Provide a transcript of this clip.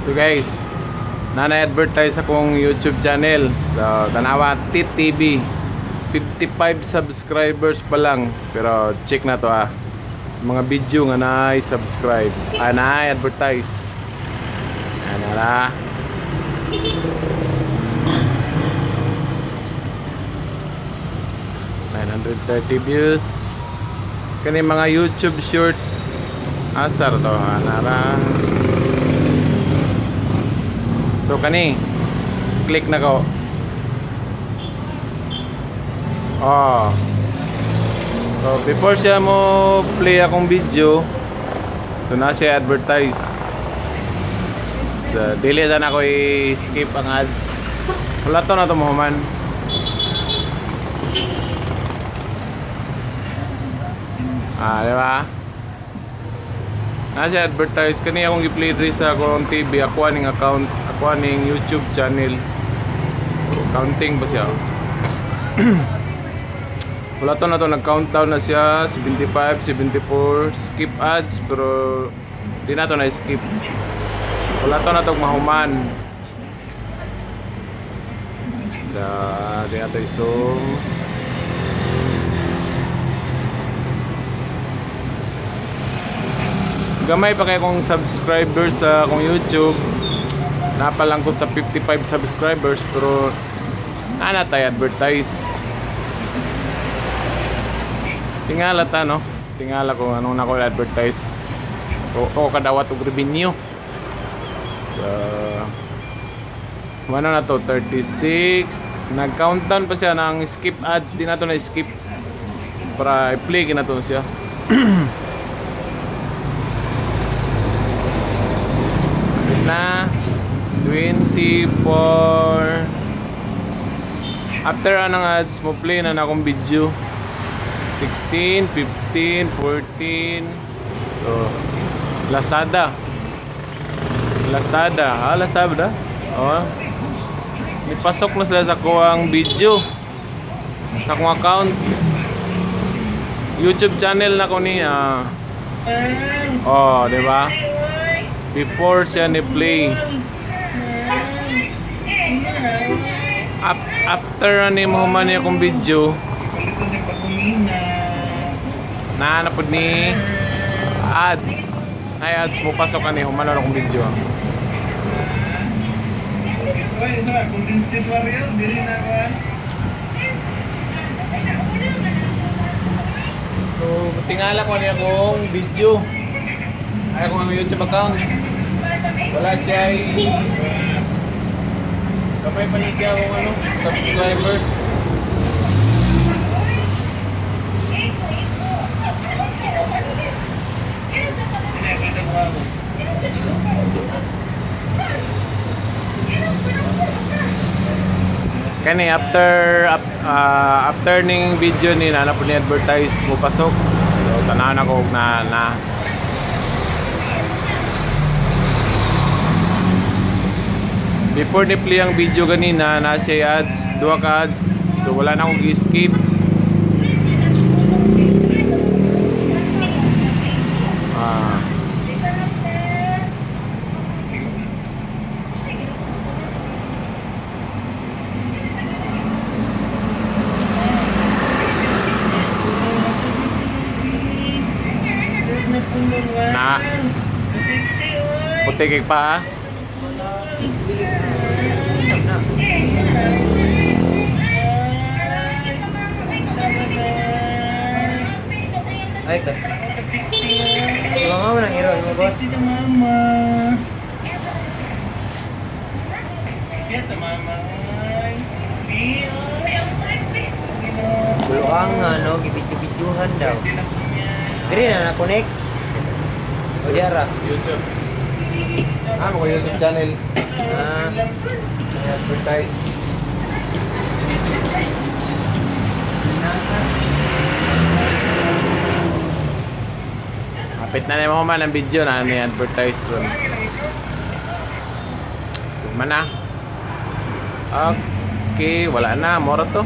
So guys, nana-advertise akong YouTube channel. So, tanawa TTV. 55 subscribers pa lang. Pero check na to mga video nga na-subscribe. Na-advertise. Ano na. $930 views. Kani mga YouTube short. Asar to. Anara. So kani click na ko. So before siya mo play akong video, so na siya advertise. So dili sana ako i-skip ang ads. Wala to na to mo man. Di ba? Na siya advertise kani akong i-play diri sa akong TV, ako aning account, ako aning YouTube channel. Counting ba siya? Wala to na to, nag-countdown na siya. 75, 74, skip ads, pero di na to na-skip. Wala to na to mahuman. Di na to i-zoom. Gamay pa kayo kong subscribers sa akong YouTube. Napalang ko sa 55 subscribers, pero tayo advertise. Tingala ta, no? Tingala ko anong nako advertise. O kadawat og revenue. So ano na to, 36. Nag-countdown pa siya ng skip ads. Di na to na-skip. Para i-play na to siya. Na 24. After anong ads mo, play na akong video. 16, 15, 14. So Lazada. Lazada. Nipasok na sila sa kuwang video sa akong account. YouTube channel na ko niya. Di ba? Before siya ni-play. After ni mo man akong video, nahanap ni ads. Ay ads mo pasok ani humano akong video. So, tingala ko ni akong video. Ay akong YouTube account. Wala siya kapay pa siya akong subscribers. Kani after ning video ni na po ni advertise mo pasok. So tanaw na ko na before ni play ang video ganina na siya ads, duha ka ads. So wala na akong i-skip. Na putik pa Ay ka. Mama mo nang iron mo boss. Mama. Buluang gibidyo-bidyuhan daw. Diri na na-connect. O diara YouTube. Mo ko YouTube channel. Advertise. Kapit na mo man ang video na ni-advertise doon. Mana? Okay, wala na, moro to.